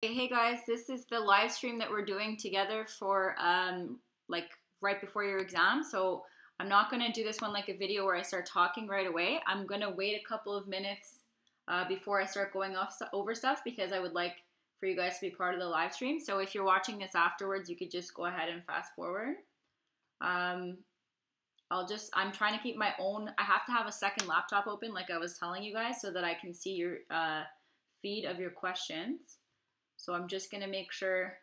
Hey guys, this is the live stream that we're doing together for like right before your exam. So I'm not going to do this one like a video where I start talking right away. I'm going to wait a couple of minutes before I start going over stuff because I would like for you guys to be part of the live stream. So if you're watching this afterwards, you could just go ahead and fast forward. I'm trying to keep my own, I have to have a second laptop open like I was telling you guys so that I can see your feed of your questions. So I'm just going to make sure.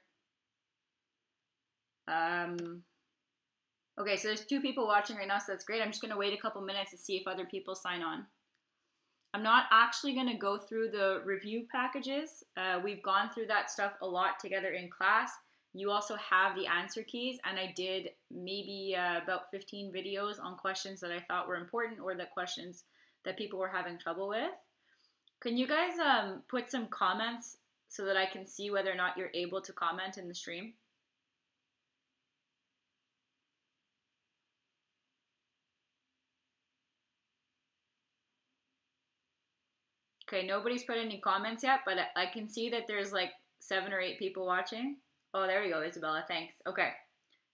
Okay, so there's 2 people watching right now, so that's great. I'm just going to wait a couple minutes to see if other people sign on. I'm not actually going to go through the review packages. We've gone through that stuff a lot together in class. You also have the answer keys, and I did maybe about 15 videos on questions that I thought were important or the questions that people were having trouble with. Can you guys put some comments so that I can see whether or not you're able to comment in the stream? Okay, nobody's put any comments yet, but I can see that there's like 7 or 8 people watching. Oh, there we go, Isabella. Thanks. Okay.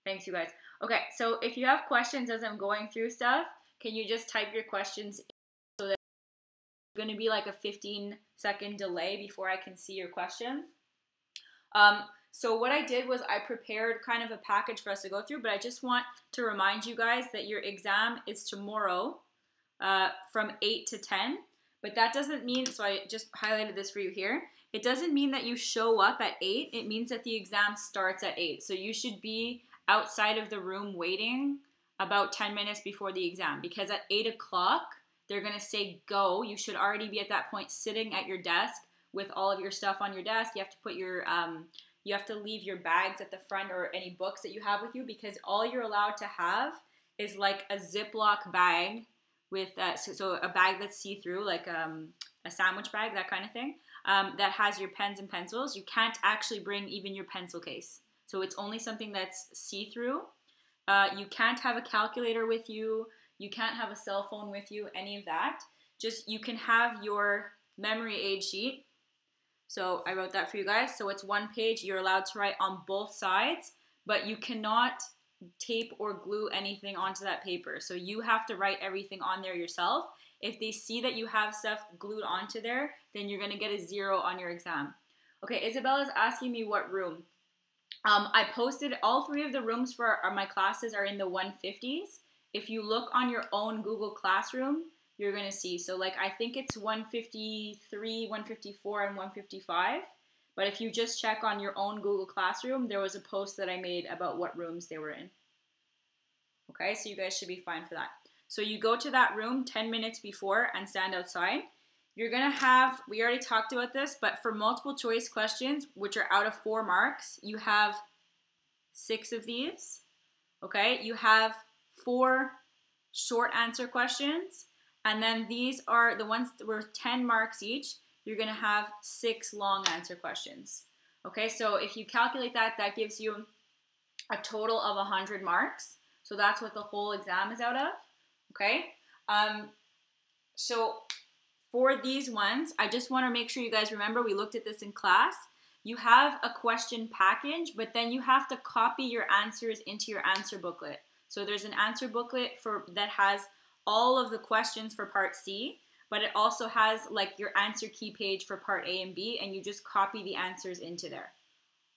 Thanks, you guys. Okay, so if you have questions as I'm going through stuff, can you just type your questions in so that it's going to be like a 15-second delay before I can see your question. So what I did was I prepared kind of a package for us to go through, but I just want to remind you guys that your exam is tomorrow from 8 to 10. But that doesn't mean, so I just highlighted this for you here. It doesn't mean that you show up at 8. It means that the exam starts at 8. So you should be outside of the room waiting about 10 minutes before the exam, because at 8 o'clock, they're going to say go. You should already be at that point sitting at your desk with all of your stuff on your desk. You have to put your, you have to leave your bags at the front or any books that you have with you, because all you're allowed to have is like a Ziploc bag with so a bag that's see-through, like a sandwich bag, that kind of thing, that has your pens and pencils. You can't actually bring even your pencil case. So it's only something that's see-through. You can't have a calculator with you. You can't have a cell phone with you, any of that. Just, you can have your memory aid sheet. So I wrote that for you guys. So it's 1 page. You're allowed to write on both sides, but you cannot tape or glue anything onto that paper. So you have to write everything on there yourself. If they see that you have stuff glued onto there, then you're going to get a 0 on your exam. Okay, Isabella's asking me what room. I posted all 3 of the rooms for my classes are in the 150s. If you look on your own Google Classroom, you're going to see. So like I think it's 153, 154, and 155. But if you just check on your own Google Classroom, there was a post that I made about what rooms they were in. Okay, so you guys should be fine for that. So you go to that room 10 minutes before and stand outside. You're going to have, we already talked about this, but for multiple choice questions, which are out of 4 marks, you have 6 of these. Okay, you have 4 short answer questions. And then these are the ones that were 10 marks each. You're going to have 6 long answer questions. Okay, so if you calculate that, that gives you a total of 100 marks. So that's what the whole exam is out of. Okay, so for these ones, I just want to make sure you guys remember, we looked at this in class. You have a question package, but then you have to copy your answers into your answer booklet. So there's an answer booklet that has all of the questions for part C, but it also has like your answer key page for part A and B, and you just copy the answers into there.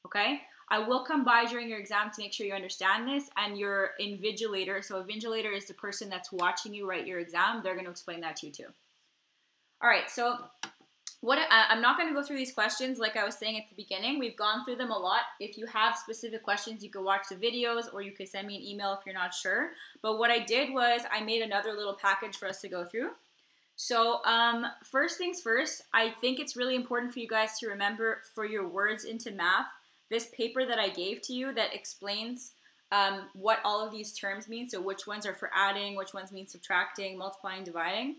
Okay? I will come by during your exam to make sure you understand this, and your invigilator, so a invigilator is the person that's watching you write your exam, they're going to explain that to you too. All right, so I'm not going to go through these questions like I was saying at the beginning. We've gone through them a lot. If you have specific questions, you can watch the videos, or you could send me an email if you're not sure. But what I did was I made another little package for us to go through. So first things first, I think it's really important for you guys to remember for your words into math, this paper that I gave to you that explains what all of these terms mean. So which ones are for adding, which ones mean subtracting, multiplying, dividing.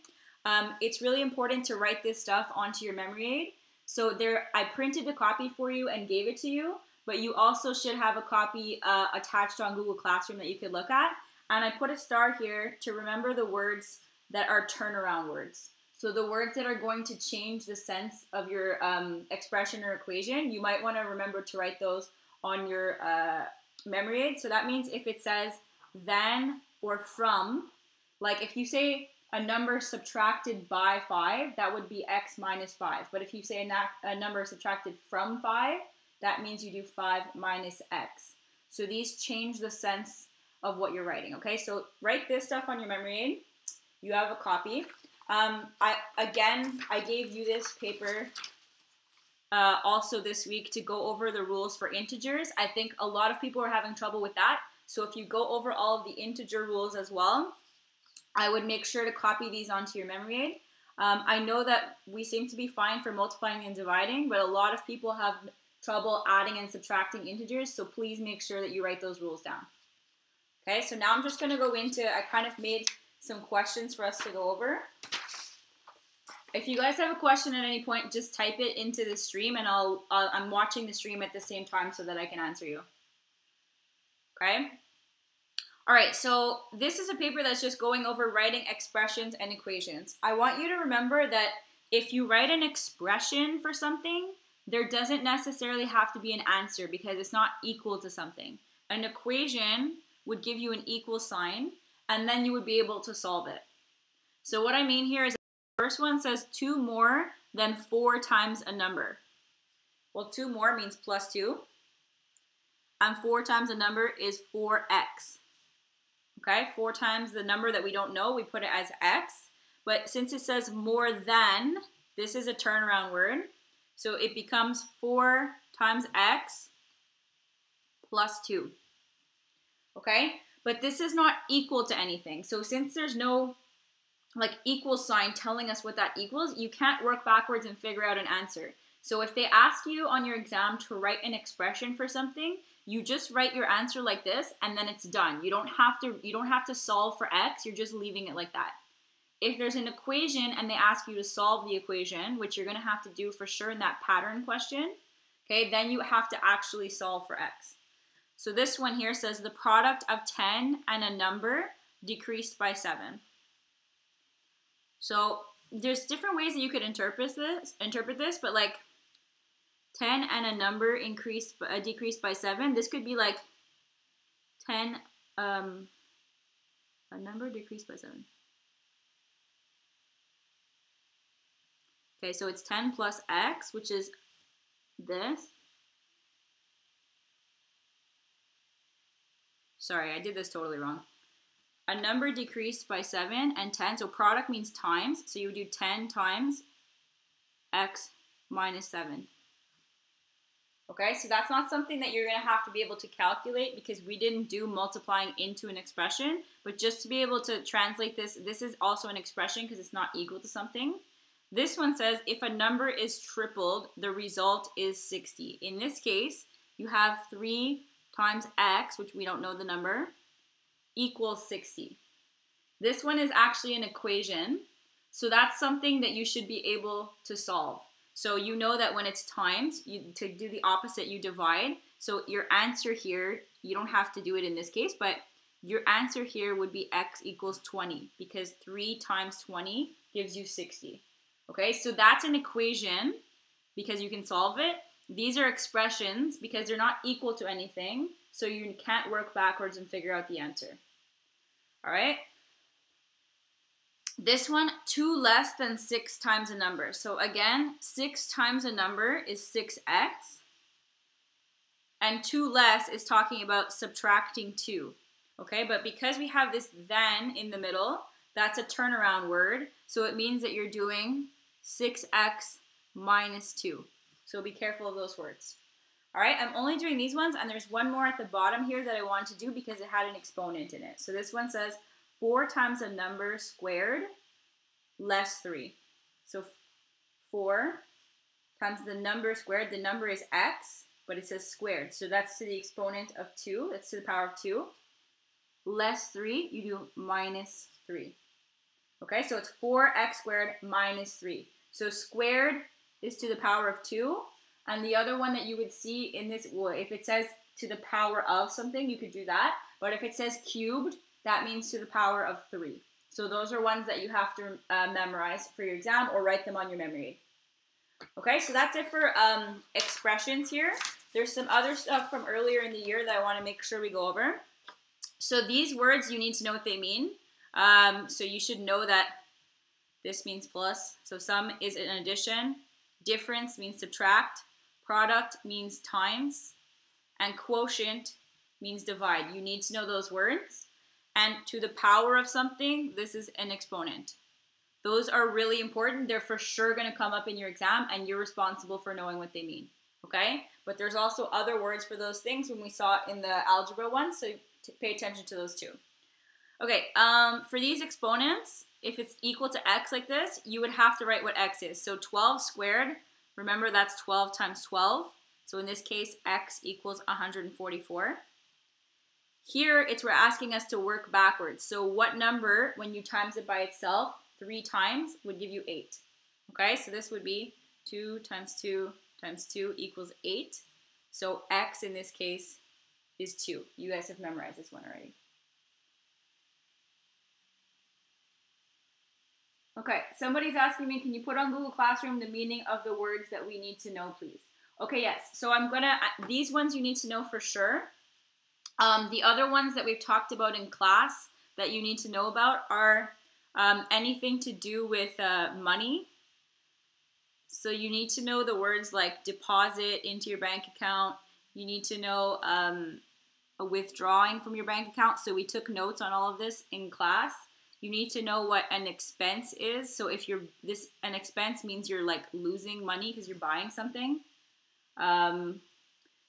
It's really important to write this stuff onto your memory aid. So there, I printed a copy for you and gave it to you, but you also should have a copy attached on Google Classroom that you could look at. And I put a star here to remember the words that are turnaround words. So the words that are going to change the sense of your expression or equation, you might want to remember to write those on your memory aid. So that means if it says than or from, like if you say a number subtracted by 5, that would be x minus 5. But if you say a number subtracted from 5, that means you do 5 minus x. So these change the sense of what you're writing, okay? So write this stuff on your memory aid. You have a copy. I gave you this paper also this week to go over the rules for integers. I think a lot of people are having trouble with that. So if you go over all of the integer rules as well, I would make sure to copy these onto your memory aid. I know that we seem to be fine for multiplying and dividing, but a lot of people have trouble adding and subtracting integers, so please make sure that you write those rules down. Okay, so now I'm just going to go into, I kind of made some questions for us to go over. If you guys have a question at any point, just type it into the stream, and I'm watching the stream at the same time so that I can answer you. Okay? All right, so this is a paper that's just going over writing expressions and equations. I want you to remember that if you write an expression for something, there doesn't necessarily have to be an answer because it's not equal to something. An equation would give you an equal sign, and then you would be able to solve it. So what I mean here is the first one says 2 more than 4 times a number. Well, 2 more means plus 2, and 4 times a number is 4x. Okay, 4 times the number that we don't know, we put it as x. But since it says more than, this is a turnaround word. So it becomes 4 times x plus 2. Okay, but this is not equal to anything. So since there's no like equal sign telling us what that equals, you can't work backwards and figure out an answer. So if they ask you on your exam to write an expression for something, you just write your answer like this and then it's done. You don't have to solve for x, you're just leaving it like that. If there's an equation and they ask you to solve the equation, which you're going to have to do for sure in that pattern question, okay, then you have to actually solve for x. So this one here says the product of 10 and a number decreased by 7. So there's different ways that you could interpret this, but like 10 and a number decreased by 7. This could be like 10, a number decreased by 7. Okay, so it's 10 plus x, which is this. Sorry, I did this totally wrong. A number decreased by 7 and 10. So product means times. So you would do 10 times x minus 7. Okay, so that's not something that you're going to have to be able to calculate because we didn't do multiplying into an expression. But just to be able to translate this, this is also an expression because it's not equal to something. This one says if a number is tripled, the result is 60. In this case, you have 3 times x, which we don't know the number, equals 60. This one is actually an equation, so that's something that you should be able to solve. So you know that when it's times, to do the opposite, you divide. So your answer here, you don't have to do it in this case, but your answer here would be x equals 20 because 3 times 20 gives you 60. Okay, so that's an equation because you can solve it. These are expressions because they're not equal to anything, so you can't work backwards and figure out the answer. All right. This one, 2 less than 6 times a number. So again, 6 times a number is 6x. And 2 less is talking about subtracting 2. Okay, but because we have this than in the middle, that's a turnaround word. So it means that you're doing 6x minus 2. So be careful of those words. All right, I'm only doing these ones, and there's one more at the bottom here that I want to do because it had an exponent in it. So this one says 4 times a number squared less 3. So 4 times the number squared. The number is x, but it says squared. So that's to the exponent of 2. That's to the power of 2. Less 3, you do minus 3. Okay, so it's 4x squared minus 3. So squared is to the power of 2. And the other one that you would see in this, well, if it says to the power of something, you could do that. But if it says cubed, that means to the power of 3. So those are ones that you have to memorize for your exam or write them on your memory aid. Okay, so that's it for expressions here. There's some other stuff from earlier in the year that I want to make sure we go over. So these words, you need to know what they mean. So you should know that this means plus. So sum is an addition. Difference means subtract. Product means times. And quotient means divide. You need to know those words. And to the power of something, this is an exponent. Those are really important. They're for sure going to come up in your exam, and you're responsible for knowing what they mean. Okay? But there's also other words for those things when we saw it in the algebra one, so pay attention to those too. Okay, for these exponents, if it's equal to x like this, you would have to write what x is. So 12 squared, remember that's 12 times 12. So in this case, x equals 144. Here, we're asking us to work backwards. So what number, when you times it by itself 3 times, would give you 8? Okay, so this would be 2 times 2 times 2 equals 8. So x in this case is 2. You guys have memorized this one already. Okay, somebody's asking me, can you put on Google Classroom the meaning of the words that we need to know, please? Okay, yes. So these ones you need to know for sure. The other ones that we've talked about in class that you need to know about are anything to do with money. So you need to know the words like deposit into your bank account. You need to know a withdrawing from your bank account. So we took notes on all of this in class. You need to know what an expense is. So if an expense means you're like losing money because you're buying something.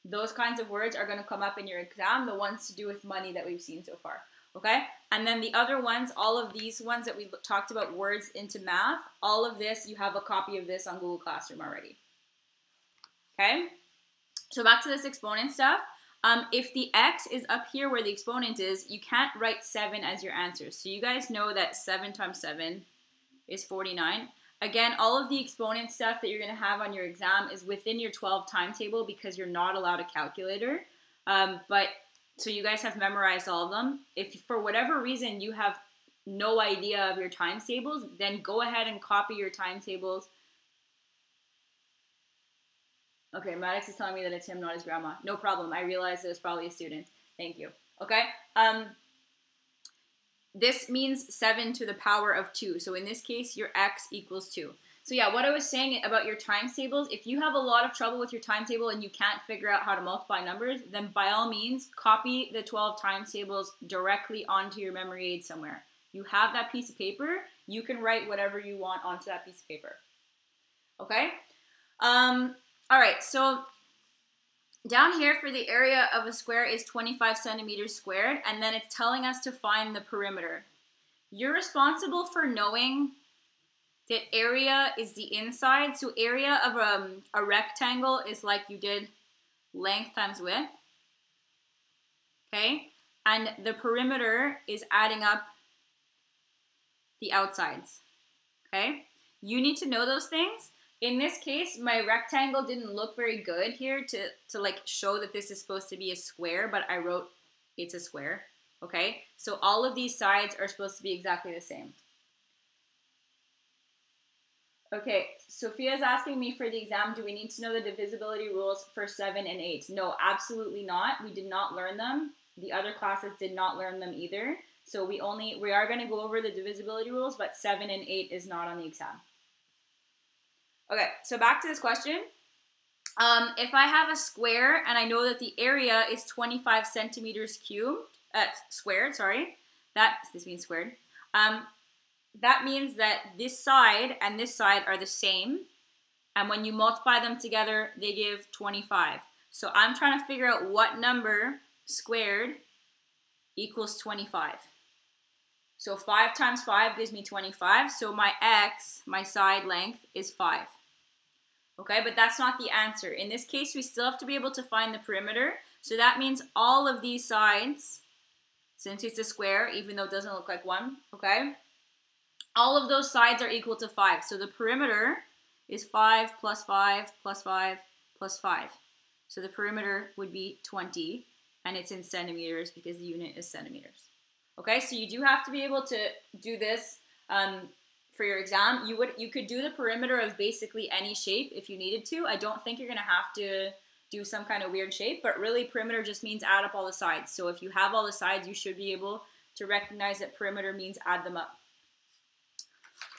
Those kinds of words are going to come up in your exam, the ones to do with money that we've seen so far. Okay? And then the other ones, all of these ones that we talked about, words into math, all of this, you have a copy of this on Google Classroom already. Okay? So back to this exponent stuff. If the x is up here where the exponent is, you can't write 7 as your answer. So you guys know that 7 times 7 is 49. Again, all of the exponent stuff that you're going to have on your exam is within your 12 timetable because you're not allowed a calculator. So you guys have memorized all of them. If for whatever reason you have no idea of your times tables, then go ahead and copy your timetables. Okay, Maddox is telling me that it's him, not his grandma. No problem. I realized it was probably a student. Thank you. Okay. This means 7 to the power of 2. So in this case, your x equals 2. So yeah, what I was saying about your times tables, if you have a lot of trouble with your timetable and you can't figure out how to multiply numbers, then by all means, copy the 12 times tables directly onto your memory aid somewhere. You have that piece of paper, you can write whatever you want onto that piece of paper. Okay? All right, so down here for the area of a square is 25 centimeters squared, and then it's telling us to find the perimeter. You're responsible for knowing that area is the inside. So area of a rectangle is like you did length times width. Okay? And the perimeter is adding up the outsides. Okay? You need to know those things. In this case, my rectangle didn't look very good here to like show that this is supposed to be a square, but I wrote it's a square. Okay? So all of these sides are supposed to be exactly the same. Okay, Sophia's asking me for the exam, do we need to know the divisibility rules for 7 and 8? No, absolutely not. We did not learn them. The other classes did not learn them either. So we are going to go over the divisibility rules, but 7 and 8 is not on the exam. Okay, so back to this question. If I have a square and I know that the area is 25 centimeters squared, this means squared. That means that this side and this side are the same. And when you multiply them together, they give 25. So I'm trying to figure out what number squared equals 25. So 5 times 5 gives me 25. So my x, my side length, is 5. Okay, but that's not the answer. In this case, we still have to be able to find the perimeter. So that means all of these sides, since it's a square, even though it doesn't look like one, okay? All of those sides are equal to 5. So the perimeter is 5 plus 5 plus 5 plus 5. So the perimeter would be 20, and it's in centimeters because the unit is centimeters. Okay, so you do have to be able to do this for your exam. You could do the perimeter of basically any shape if you needed to. I don't think you're gonna have to do some kind of weird shape, but really perimeter just means add up all the sides. So if you have all the sides, you should be able to recognize that perimeter means add them up.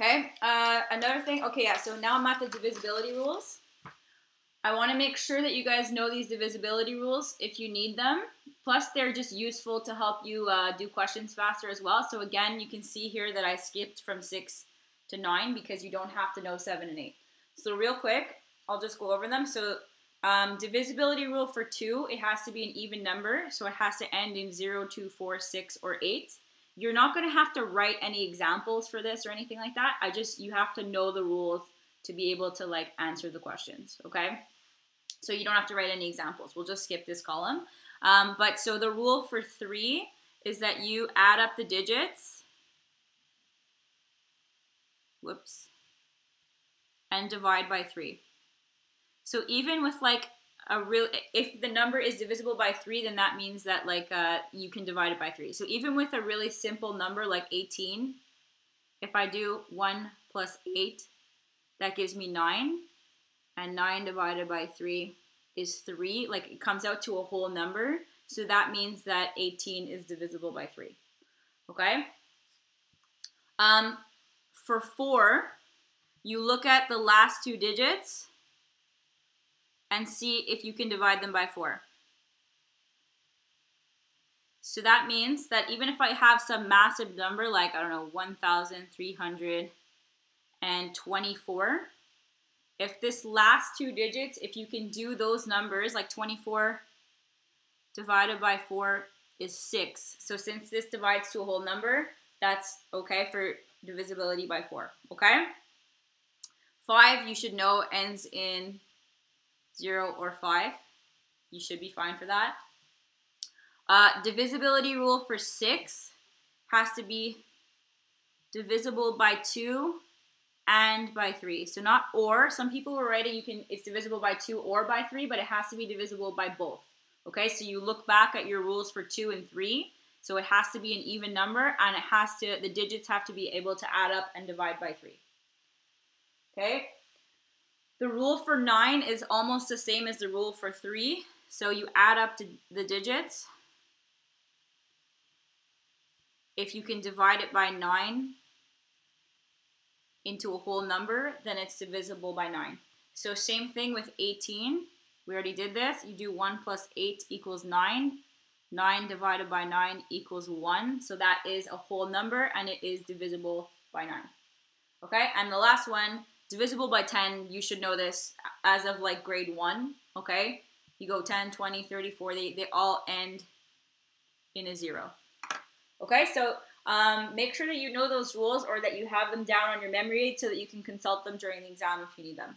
Okay, another thing, okay, yeah, so now I'm at the divisibility rules. I want to make sure that you guys know these divisibility rules if you need them. Plus, they're just useful to help you do questions faster as well. So again, you can see here that I skipped from 6 to 9 because you don't have to know 7 and 8. So real quick, I'll just go over them. So divisibility rule for 2, it has to be an even number. So it has to end in 0, 2, 4, 6, or 8. You're not going to have to write any examples for this or anything like that. You have to know the rules to be able to like answer the questions, okay? So you don't have to write any examples. We'll just skip this column. But so the rule for 3 is that you add up the digits, and divide by 3. So even with like if the number is divisible by 3, then that means that like you can divide it by 3. So even with a really simple number like 18, if I do 1 plus 8, that gives me 9. And 9 divided by 3 is 3. Like it comes out to a whole number. So that means that 18 is divisible by 3. Okay? For 4, you look at the last 2 digits and see if you can divide them by 4. So that means that even if I have some massive number like, I don't know, 1,324, if this last 2 digits, if you can do those numbers, like 24 divided by 4 is 6. So since this divides to a whole number, that's okay for divisibility by 4, okay? 5, you should know, ends in 0 or 5. You should be fine for that. Divisibility rule for 6 has to be divisible by 2 and by 3. So not or. Some people were writing it's divisible by 2 or by 3, but it has to be divisible by both. Okay, so you look back at your rules for 2 and 3. So it has to be an even number, and the digits have to be able to add up and divide by 3. Okay? The rule for 9 is almost the same as the rule for 3. So you add up the digits. If you can divide it by 9 into a whole number, then it's divisible by 9. So same thing with 18. We already did this. You do 1 plus 8 equals 9. 9 divided by 9 equals 1. So that is a whole number, and it is divisible by 9. Okay, and the last one, divisible by 10, you should know this as of like grade 1, okay? You go 10, 20, 30, 40, they all end in a 0. Okay, so make sure that you know those rules or that you have them down on your memory aid so that you can consult them during the exam if you need them.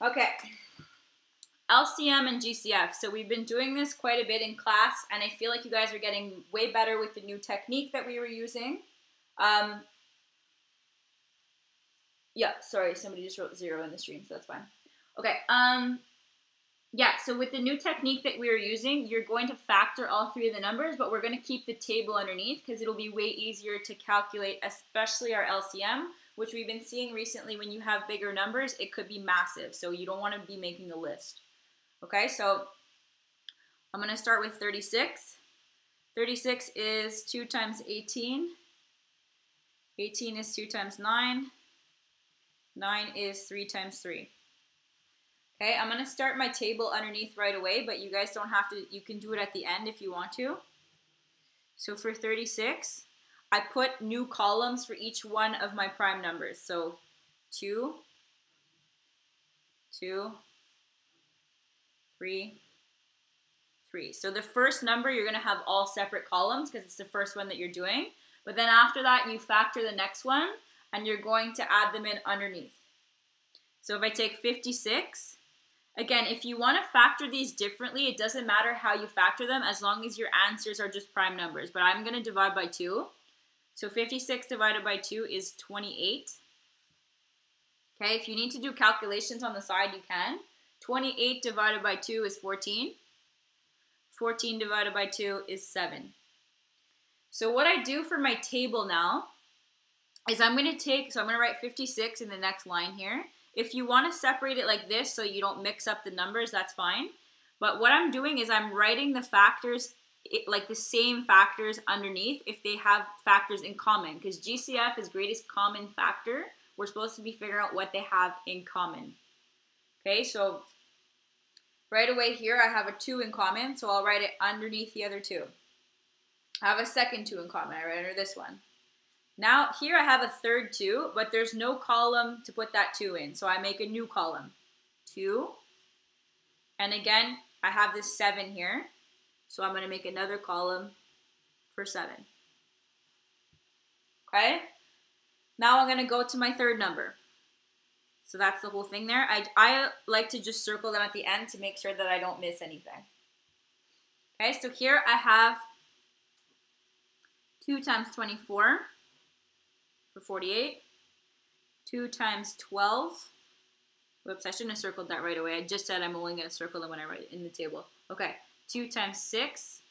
Okay, LCM and GCF. So we've been doing this quite a bit in class, and I feel like you guys are getting way better with the new technique that we were using. Yeah, sorry, somebody just wrote 0 in the stream, so that's fine. Okay, yeah, so with the new technique that we're using, you're going to factor all 3 of the numbers, but we're going to keep the table underneath because it'll be way easier to calculate, especially our LCM, which we've been seeing recently when you have bigger numbers, it could be massive, so you don't want to be making a list. Okay, so I'm going to start with 36. 36 is 2 times 18. 18 is 2 times 9. 9 is 3 times 3. Okay, I'm going to start my table underneath right away, but you guys don't have to, you can do it at the end if you want to. So for 36, I put new columns for each one of my prime numbers. So 2, 2, 3, 3. So the first number, you're going to have all separate columns because it's the first one that you're doing. But then after that, you factor the next one, and you're going to add them in underneath. So if I take 56, again, if you want to factor these differently, it doesn't matter how you factor them as long as your answers are just prime numbers. But I'm going to divide by 2. So 56 divided by 2 is 28. Okay, if you need to do calculations on the side, you can. 28 divided by 2 is 14. 14 divided by 2 is 7. So what I do for my table now is I'm going to write 56 in the next line here. If you want to separate it like this so you don't mix up the numbers, that's fine. But what I'm doing is I'm writing the factors, like the same factors underneath if they have factors in common, because GCF is greatest common factor. We're supposed to be figuring out what they have in common. Okay, so right away here I have a 2 in common, so I'll write it underneath the other 2. I have a second 2 in common, I write under this one. Now here I have a third 2, but there's no column to put that 2 in, so I make a new column. 2, and again I have this 7 here, so I'm going to make another column for 7. Okay, now I'm going to go to my third number. So that's the whole thing there. I like to just circle them at the end to make sure that I don't miss anything. Okay, so here I have 2 times 24 for 48. 2 times 12. Whoops, I shouldn't have circled that right away. I just said I'm only going to circle them when I write it in the table. Okay, 2 times 6,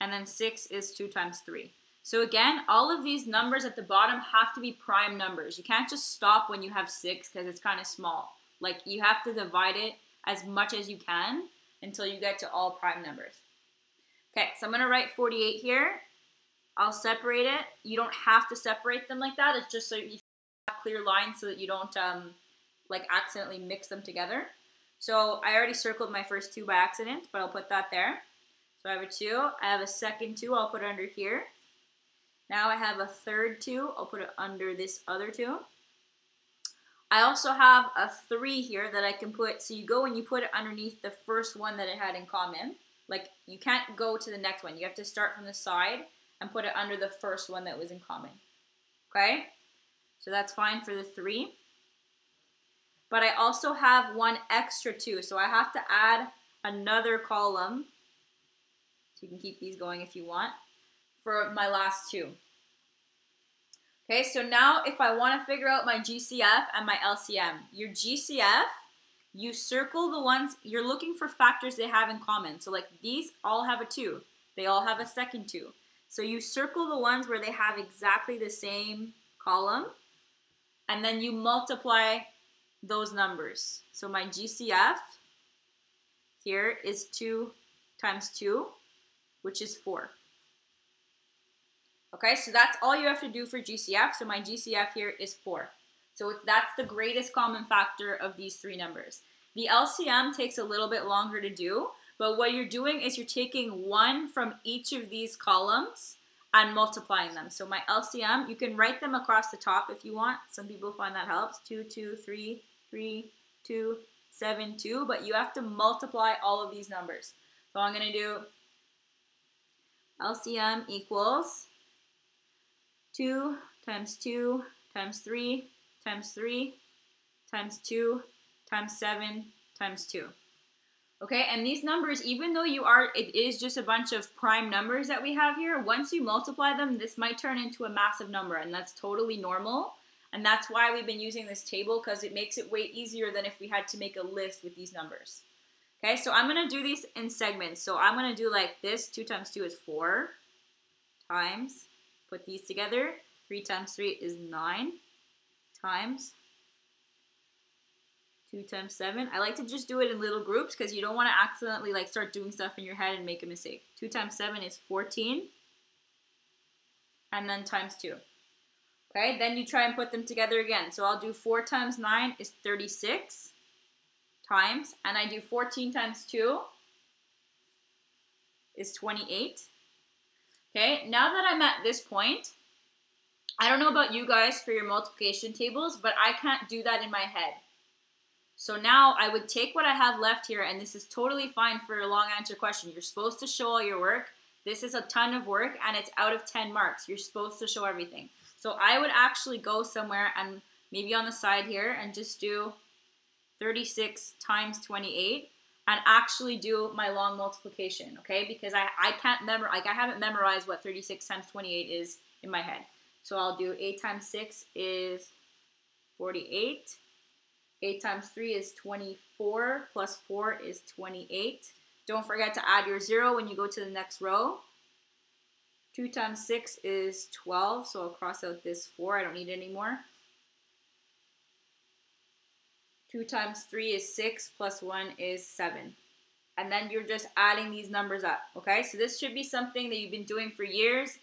and then 6 is 2 times 3. So again, all of these numbers at the bottom have to be prime numbers. You can't just stop when you have 6 because it's kind of small. Like, you have to divide it as much as you can until you get to all prime numbers. Okay, so I'm going to write 48 here. I'll separate it. You don't have to separate them like that. It's just so you have clear lines so that you don't like accidentally mix them together. So I already circled my first 2 by accident, but I'll put that there. So I have a 2. I have a second 2. I'll put it under here. Now I have a third 2. I'll put it under this other 2. I also have a 3 here that I can put. So you go and you put it underneath the first one that it had in common. Like, you can't go to the next one. You have to start from the side and put it under the first one that was in common. Okay? So that's fine for the 3. But I also have one extra 2. So I have to add another column. So you can keep these going if you want, for my last 2. Okay, so now if I want to figure out my GCF and my LCM, your GCF, you circle the ones, you're looking for factors they have in common. So like these all have a 2. They all have a second 2. So you circle the ones where they have exactly the same column, and then you multiply those numbers. So my GCF here is 2 times 2, which is 4. Okay, so that's all you have to do for GCF. So my GCF here is 4. So that's the greatest common factor of these 3 numbers. The LCM takes a little bit longer to do, but what you're doing is you're taking 1 from each of these columns and multiplying them. So my LCM, you can write them across the top if you want. Some people find that helps. 2, 2, 3, 3, 2, 7, 2, but you have to multiply all of these numbers. So I'm going to do LCM equals 2 times 2 times 3 times 3 times 2 times 7 times 2. Okay, and these numbers, even though it is just a bunch of prime numbers that we have here, once you multiply them, this might turn into a massive number, and that's totally normal. And that's why we've been using this table, because it makes it way easier than if we had to make a list with these numbers. Okay, so I'm going to do these in segments. So I'm going to do like this. 2 times 2 is 4 times, put these together. 3 times 3 is 9 times 2 times 7. I like to just do it in little groups because you don't want to accidentally like start doing stuff in your head and make a mistake. 2 times 7 is 14. And then times 2. Okay, then you try and put them together again. So I'll do 4 times 9 is 36 times. And I do 14 times 2 is 28. Okay, now that I'm at this point, I don't know about you guys for your multiplication tables, but I can't do that in my head. So now I would take what I have left here, and this is totally fine for a long answer question. You're supposed to show all your work. This is a ton of work, and it's out of 10 marks. You're supposed to show everything. So I would actually go somewhere and maybe on the side here and just do 36 times 28 and actually do my long multiplication, okay? Because I can't memorize, like I haven't memorized what 36 times 28 is in my head. So I'll do 8 times 6 is 48. 8 times 3 is 24, plus 4 is 28. Don't forget to add your 0 when you go to the next row. 2 times 6 is 12, so I'll cross out this 4. I don't need it anymore. 2 times 3 is 6, plus 1 is 7. And then you're just adding these numbers up, okay? So this should be something that you've been doing for years.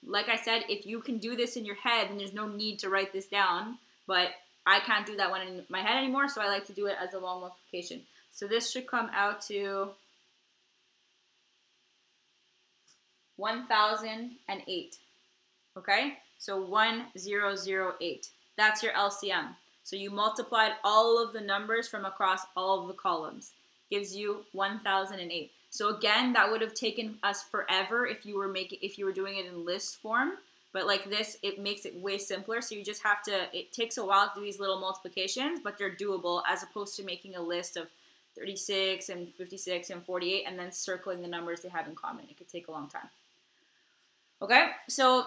Like I said, if you can do this in your head, then there's no need to write this down. But I can't do that one in my head anymore, so I like to do it as a long multiplication. So this should come out to 1008, okay? So 1008. That's your LCM. So you multiplied all of the numbers from across all of the columns. Gives you 1008. So again, that would have taken us forever if you were doing it in list form. But like this, it makes it way simpler. So you just have to, it takes a while to do these little multiplications, but they're doable as opposed to making a list of 36 and 56 and 48 and then circling the numbers they have in common. It could take a long time. Okay, so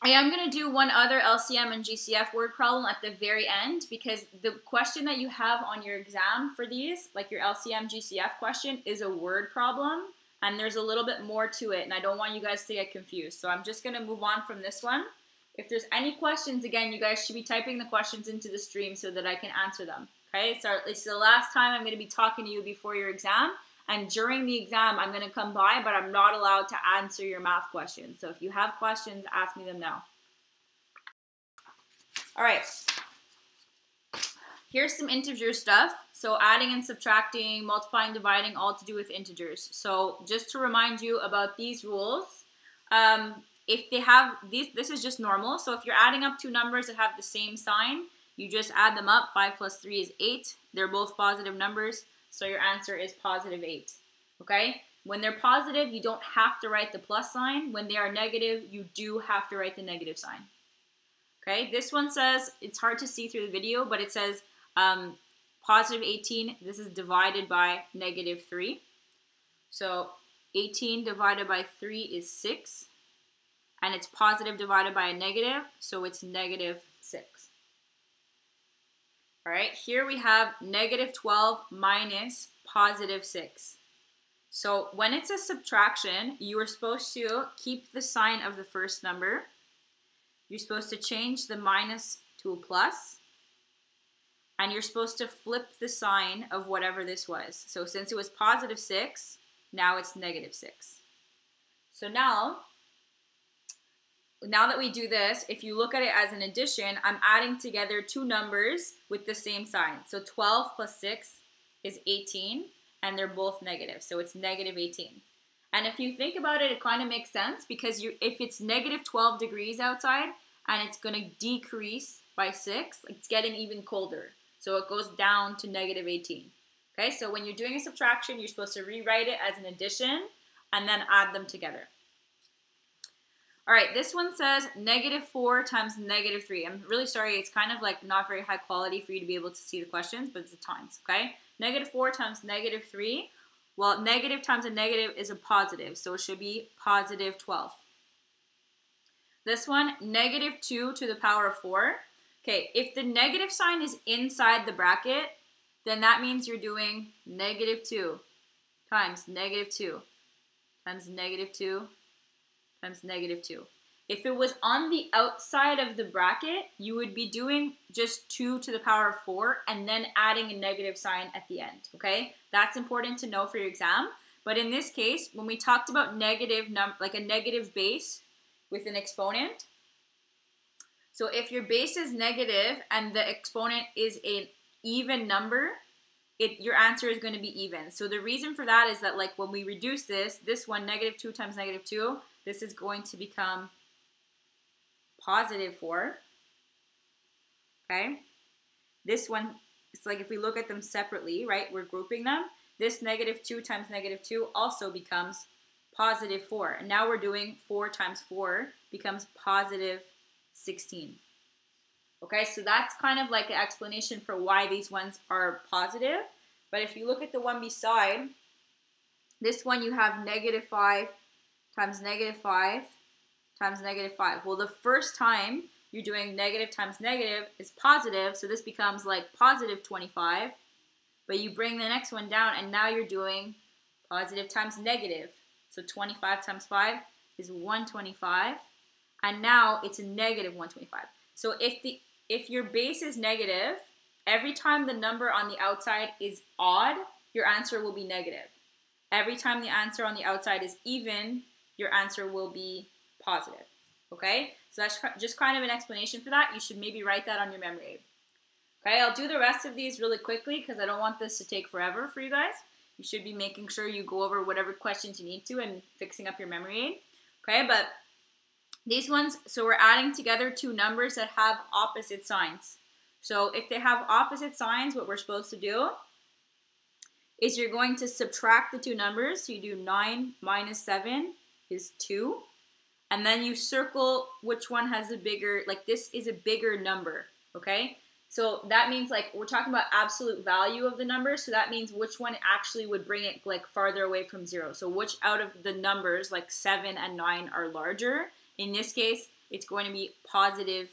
I am going to do one other LCM and GCF word problem at the very end because the question that you have on your exam for these, like your LCM GCF question, is a word problem, and there's a little bit more to it, and I don't want you guys to get confused. So I'm just going to move on from this one. If there's any questions, again, you guys should be typing the questions into the stream so that I can answer them. Okay, so it's the last time I'm going to be talking to you before your exam. And during the exam, I'm going to come by, but I'm not allowed to answer your math questions. So if you have questions, ask me them now. All right. Here's some integer stuff. So adding and subtracting, multiplying, dividing, all to do with integers. So just to remind you about these rules, if they have these, this is just normal. So if you're adding up two numbers that have the same sign, you just add them up. 5 plus 3 is 8. They're both positive numbers. So your answer is positive 8, okay? When they're positive, you don't have to write the plus sign. When they are negative, you do have to write the negative sign, okay? This one says, it's hard to see through the video, but it says positive 18. This is divided by negative 3. So 18 divided by 3 is 6, and it's positive divided by a negative, so it's negative 6. All right, here we have negative 12 minus positive 6. So when it's a subtraction, you are supposed to keep the sign of the first number. You're supposed to change the minus to a plus. And you're supposed to flip the sign of whatever this was. So since it was positive 6, now it's negative 6. So now that we do this, if you look at it as an addition, I'm adding together two numbers with the same sign. So 12 plus 6 is 18, and they're both negative. So it's negative 18. And if you think about it, it kind of makes sense because if it's negative 12 degrees outside and it's going to decrease by 6, it's getting even colder. So it goes down to negative 18. Okay, so when you're doing a subtraction, you're supposed to rewrite it as an addition and then add them together. All right, this one says negative 4 times negative 3. I'm really sorry, it's kind of like not very high quality for you to be able to see the questions, but it's the times, okay? Negative 4 times negative 3. Well, negative times a negative is a positive, so it should be positive 12. This one, negative 2 to the power of 4. Okay, if the negative sign is inside the bracket, then that means you're doing negative 2 times negative 2 times negative 2 times negative 2. If it was on the outside of the bracket, you would be doing just 2 to the power of 4 and then adding a negative sign at the end, okay? That's important to know for your exam. But in this case, when we talked about negative like a negative base with an exponent, so if your base is negative and the exponent is an even number, your answer is going to be even. So the reason for that is that like when we reduce this one, negative 2 times negative 2, this is going to become positive 4, okay? This one, it's like if we look at them separately, right, we're grouping them. This negative 2 times negative 2 also becomes positive 4. And now we're doing 4 times 4 becomes positive 16. Okay, so that's kind of like an explanation for why these ones are positive. But if you look at the one beside, this one you have negative 5 times negative 5 times negative 5. Well, the first time you're doing negative times negative is positive, so this becomes like positive 25. But you bring the next one down, and now you're doing Positive times negative. So 25 times 5 is 125. And now it's a negative 125. So if your base is negative, every time the number on the outside is odd, your answer will be negative. Every time the answer on the outside is even, your answer will be positive. Okay? So that's just kind of an explanation for that. You should maybe write that on your memory aid. Okay, I'll do the rest of these really quickly because I don't want this to take forever for you guys. You should be making sure you go over whatever questions you need to and fixing up your memory aid. Okay, but these ones, so we're adding together two numbers that have opposite signs. So if they have opposite signs, what we're supposed to do is you're going to subtract the two numbers. So you do 9 minus 7 is 2. And then you circle which one has a bigger, like this is a bigger number, okay? So that means like we're talking about absolute value of the number. So that means which one actually would bring it like farther away from 0. So which out of the numbers like 7 and 9 are larger? In this case, it's going to be positive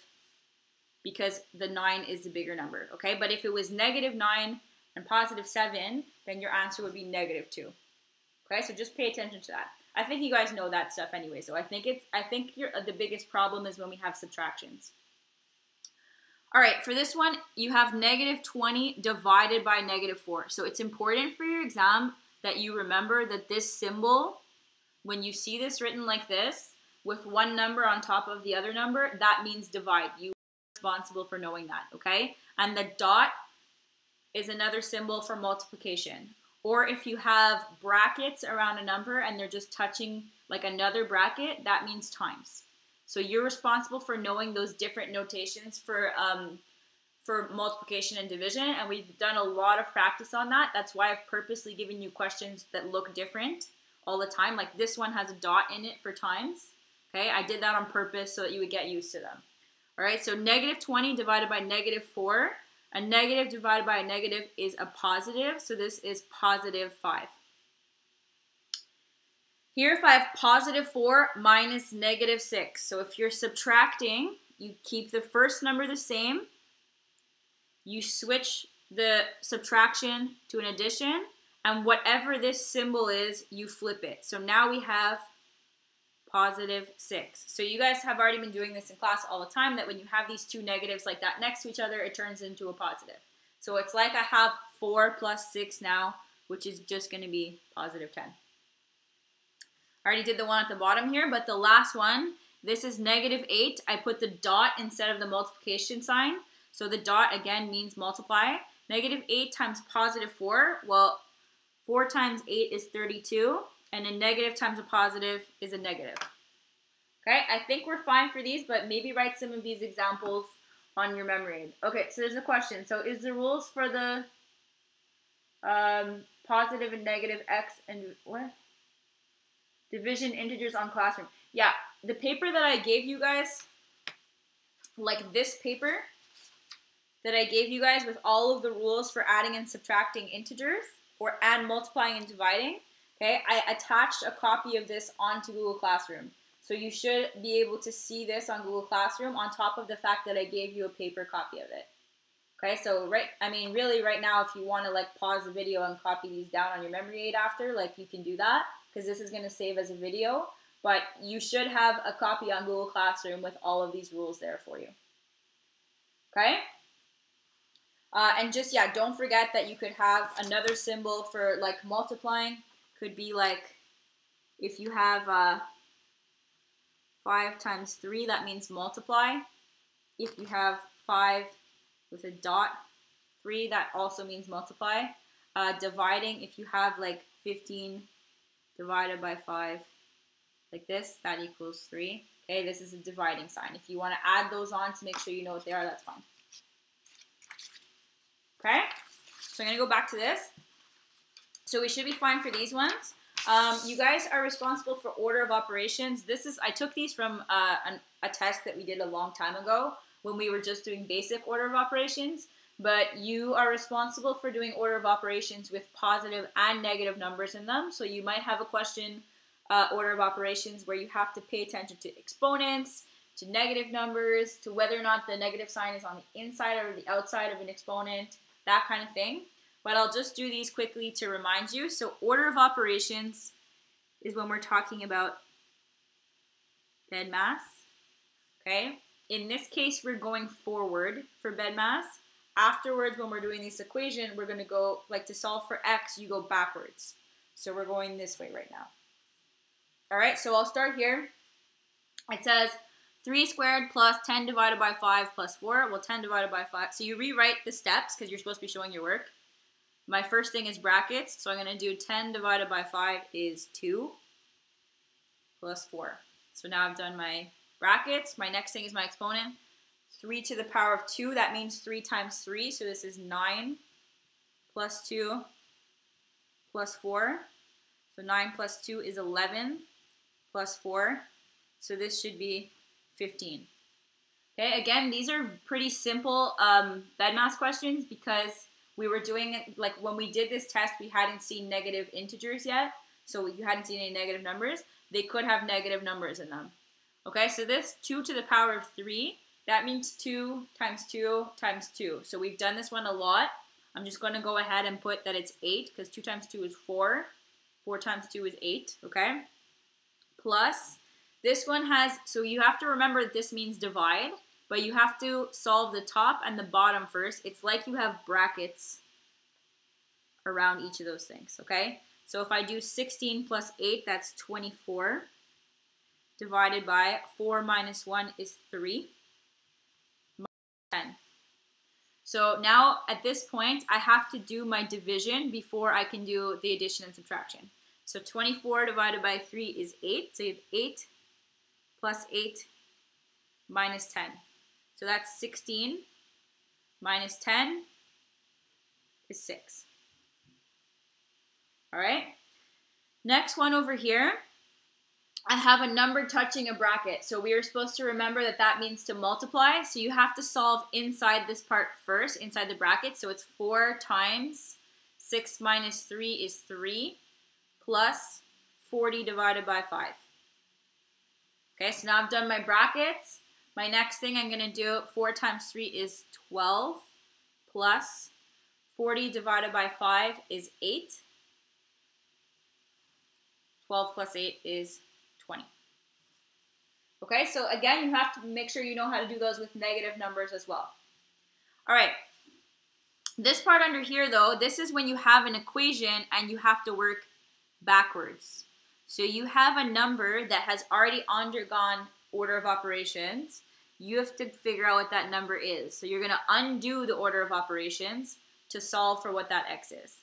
because the 9 is the bigger number, okay? But if it was negative 9 and positive 7, then your answer would be negative 2. Okay, so just pay attention to that. I think you guys know that stuff anyway, so I think the biggest problem is when we have subtractions. All right, for this one, you have negative 20 divided by negative 4. So it's important for your exam that you remember that this symbol, when you see this written like this, with one number on top of the other number, that means divide. You are responsible for knowing that, okay? And the dot is another symbol for multiplication. Or if you have brackets around a number and they're just touching like another bracket, that means times. So you're responsible for knowing those different notations for multiplication and division, and we've done a lot of practice on that. That's why I've purposely given you questions that look different all the time. Like this one has a dot in it for times. Okay, I did that on purpose so that you would get used to them. All right, so negative 20 divided by negative 4. A negative divided by a negative is a positive, so this is positive 5. Here, if I have positive 4 minus negative 6, so if you're subtracting, you keep the first number the same, you switch the subtraction to an addition, and whatever this symbol is, you flip it. So now we have positive 6. So you guys have already been doing this in class all the time, that when you have these two negatives like that next to each other, it turns into a positive. So it's like I have 4 plus 6 now, which is just going to be positive 10. I already did the one at the bottom here, but the last one, this is negative 8. I put the dot instead of the multiplication sign. So the dot, again, means multiply. Negative 8 times positive 4. Well, 4 times 8 is 32. And a negative times a positive is a negative. Okay, I think we're fine for these, but maybe write some of these examples on your memory aid. Okay, so there's a question. So is the rules for the positive and negative x and what? Division integers on classroom. Yeah, the paper that I gave you guys, like this paper that I gave you guys with all of the rules for adding and subtracting integers, and multiplying and dividing, okay, I attached a copy of this onto Google Classroom. So you should be able to see this on Google Classroom on top of the fact that I gave you a paper copy of it. Okay, so really right now, if you want to like pause the video and copy these down on your memory aid after, like you can do that, because this is going to save as a video. But you should have a copy on Google Classroom with all of these rules there for you. Okay? And just, yeah, don't forget that you could have another symbol for like multiplying. Could be like, if you have 5 times 3, that means multiply. If you have 5 with a dot, 3, that also means multiply. Dividing, if you have like 15 divided by 5, like this, that equals 3. Okay, this is a dividing sign. If you want to add those on to make sure you know what they are, that's fine. Okay, so I'm going to go back to this. So we should be fine for these ones. You guys are responsible for order of operations. I took these from a test that we did a long time ago when we were just doing basic order of operations. But you are responsible for doing order of operations with positive and negative numbers in them. So you might have a question, order of operations, where you have to pay attention to exponents, to negative numbers, to whether or not the negative sign is on the inside or the outside of an exponent, that kind of thing. but I'll just do these quickly to remind you. So order of operations is when we're talking about bed mass, okay? In this case, we're going forward for bed mass. Afterwards, when we're doing this equation, we're going to go, like to solve for x, you go backwards. So we're going this way right now. All right, so I'll start here. It says 3 squared plus 10 divided by 5 plus 4. Well, 10 divided by 5. So you rewrite the steps because you're supposed to be showing your work. My first thing is brackets. So I'm going to do 10 divided by 5 is 2 plus 4. So now I've done my brackets. My next thing is my exponent. 3 to the power of 2. That means 3 times 3. So this is 9 plus 2 plus 4. So 9 plus 2 is 11 plus 4. So this should be 15. Okay, again, these are pretty simple bed mass questions because we were doing it, like when we did this test, we hadn't seen negative integers yet. So you hadn't seen any negative numbers. They could have negative numbers in them. Okay, so this 2 to the power of 3, that means 2 times 2 times 2. So we've done this one a lot. I'm just going to go ahead and put that it's 8 because 2 times 2 is 4. 4 times 2 is 8, okay? Plus, this one has, so you have to remember that this means divide, but you have to solve the top and the bottom first. It's like you have brackets around each of those things, okay? So if I do 16 plus 8, that's 24, divided by 4 minus 1 is 3, minus 10. So now at this point, I have to do my division before I can do the addition and subtraction. So 24 divided by 3 is 8. So you have 8 plus 8 minus 10. So that's 16 minus 10 is 6. All right. Next one over here, I have a number touching a bracket. So we are supposed to remember that that means to multiply. So you have to solve inside this part first, inside the bracket. So it's 4 times 6 minus 3 is 3 plus 40 divided by 5. Okay, so now I've done my brackets. My next thing I'm going to do, 4 times 3 is 12 plus 40 divided by 5 is 8. 12 plus 8 is 20. Okay, so again, you have to make sure you know how to do those with negative numbers as well. All right, this part under here though, this is when you have an equation and you have to work backwards. So you have a number that has already undergone order of operations. You have to figure out what that number is. So you're going to undo the order of operations to solve for what that x is.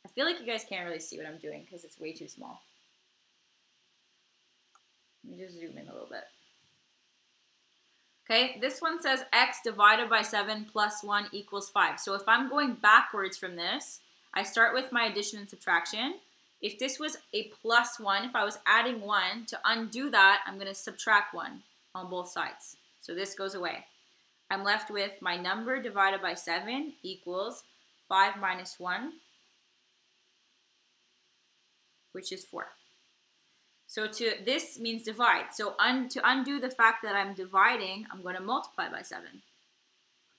I feel like you guys can't really see what I'm doing because it's way too small. Let me just zoom in a little bit. Okay, this one says x divided by 7 plus 1 equals 5. So if I'm going backwards from this, I start with my addition and subtraction. If this was a plus 1, if I was adding 1, to undo that, I'm going to subtract 1 on both sides. So this goes away. I'm left with my number divided by 7 equals 5 minus 1, which is 4. So this means divide. So to undo the fact that I'm dividing, I'm going to multiply by 7.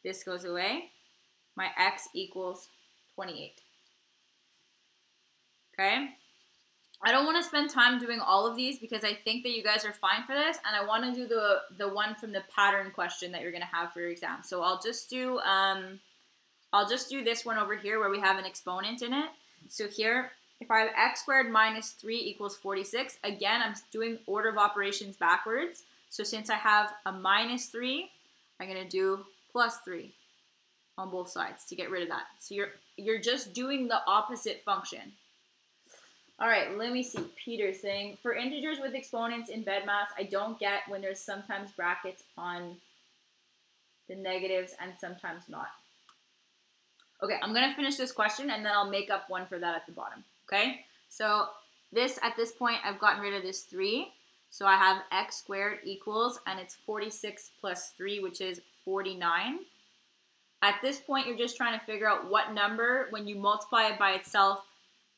This goes away. My x equals 28. Okay? I don't want to spend time doing all of these because I think that you guys are fine for this, and I want to do the one from the pattern question that you're going to have for your exam. So I'll just do this one over here where we have an exponent in it. So here, if I have x squared minus 3 equals 46, again, I'm doing order of operations backwards. So since I have a minus 3, I'm going to do plus 3 on both sides to get rid of that. So you're just doing the opposite function. All right, let me see. Peter saying, for integers with exponents in BEDMAS, I don't get when there's sometimes brackets on the negatives and sometimes not. Okay, I'm going to finish this question and then I'll make up one for that at the bottom. Okay, so at this point, I've gotten rid of this 3. So I have x squared equals, and it's 46 plus 3, which is 49. At this point, you're just trying to figure out what number, when you multiply it by itself,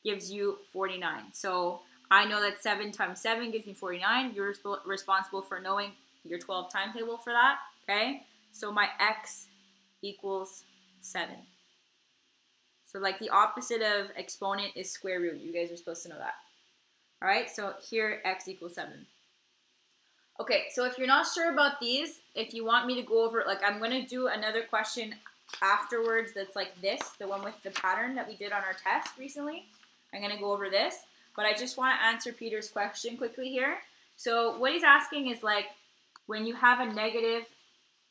gives you 49. So I know that 7 times 7 gives me 49. You're responsible for knowing your 12 timetable for that, okay? So my x equals 7. So like the opposite of exponent is square root. You guys are supposed to know that. All right, so here x equals 7. Okay, so if you're not sure about these, if you want me to go over, like I'm going to do another question afterwards that's like this, the one with the pattern that we did on our test recently. I'm going to go over this, but I just want to answer Peter's question quickly here. So what he's asking is like when you have a negative,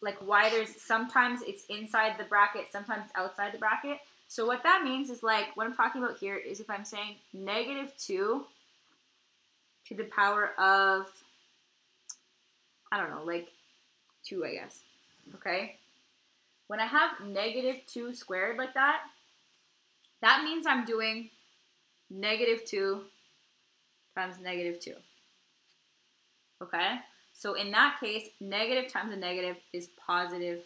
like why there's sometimes it's inside the bracket, sometimes outside the bracket. So what that means is like what I'm talking about here is if I'm saying negative 2 to the power of, I don't know, like 2, I guess. Okay? When I have negative 2 squared like that, that means I'm doing negative 2 times negative 2. Okay? So in that case, negative times a negative is positive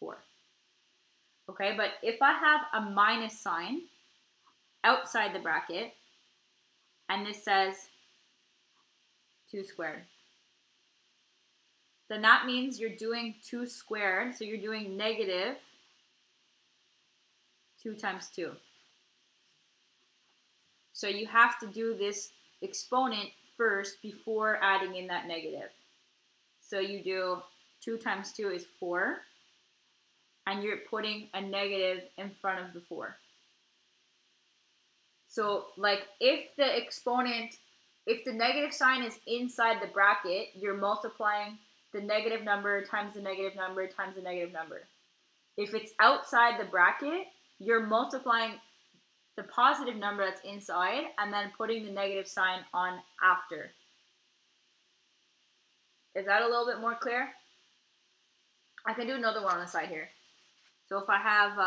4. Okay? But if I have a minus sign outside the bracket, and this says 2 squared, then that means you're doing 2 squared, so you're doing negative 2 times 2. So you have to do this exponent first before adding in that negative. So you do 2 times 2 is 4, and you're putting a negative in front of the 4. So like if the exponent, if the negative sign is inside the bracket, you're multiplying the negative number times the negative number times the negative number. If it's outside the bracket, you're multiplying the positive number that's inside and then putting the negative sign on after. Is that a little bit more clear? I can do another one on the side here. So if I have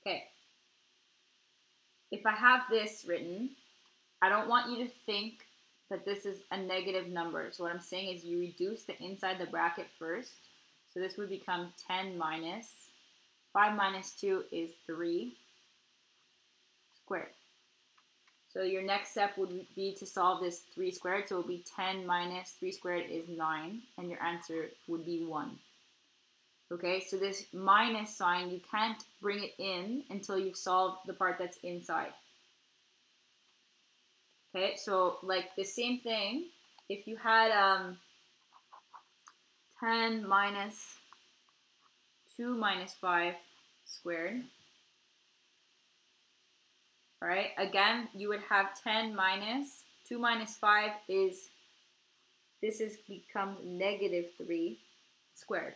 okay. If I have this written, I don't want you to think that this is a negative number. So what I'm saying is you reduce the inside the bracket first. So this would become 10 minus 5 minus 2 is 3 squared. So your next step would be to solve this 3 squared. So it would be 10 minus 3 squared is 9, and your answer would be 1. Okay, so this minus sign, you can't bring it in until you've solved the part that's inside. Okay, so like the same thing, if you had 10 minus 2 minus 5 squared, all right, again, you would have 10 minus 2 minus 5 is, this is becomes negative 3 squared.